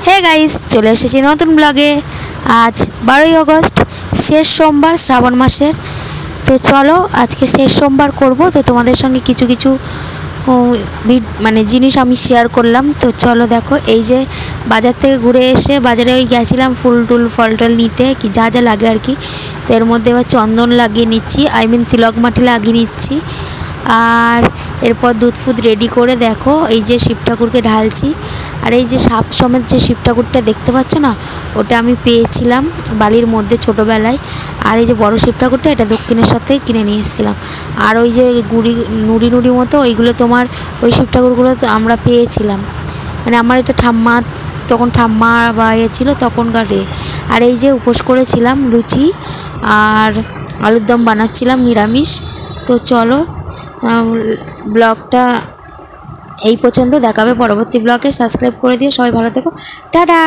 Hey guys, চলে এসেছি নতুন ব্লগে। আজ 12ই আগস্ট, শেষ সোমবার শ্রাবণ মাসের। তো চলো আজকে শেষ সোমবার করব, তো তোমাদের সঙ্গে কিছু কিছু মানে জিনিস আমি শেয়ার করলাম। তো চলো দেখো, এই যে বাজার থেকে ঘুরে এসে বাজারে গেছিলাম ফুল টুল ফল টল নিতে, কি যা যা লাগে আর কি। তো এর মধ্যে এবার চন্দন লাগিয়ে নিচ্ছি, তিলক মাটি লাগিয়ে নিচ্ছি। আর এরপর দুধ ফুদ রেডি করে দেখো এই যে শিব ঠাকুরকে ঢালছি। আর এই যে সাপ সমেত যে শিব ঠাকুরটা দেখতে পাচ্ছ না, ওটা আমি পেয়েছিলাম বালির মধ্যে ছোটোবেলায়। আর এই যে বড় শিব ঠাকুরটা, এটা দক্ষিণেশ্বর থেকে কিনে নিয়ে এসেছিলাম। আর ওই যে নুড়ি নুড়ি মতো ওইগুলো তোমার ওই শিব ঠাকুরগুলো তো আমরা পেয়েছিলাম, মানে আমার এটা ঠাম্মা, তখন ঠাম্মা বা ছিল তখনকার। আর এই যে উপোস করেছিলাম, লুচি আর আলুর দম বানাচ্ছিলাম নিরামিষ। তো চলো ব্লগটা এই পর্যন্ত, দেখাবে পরবর্তী ব্লগে। সাবস্ক্রাইব করে দিও, সবাই ভালো থেকো, টাটা।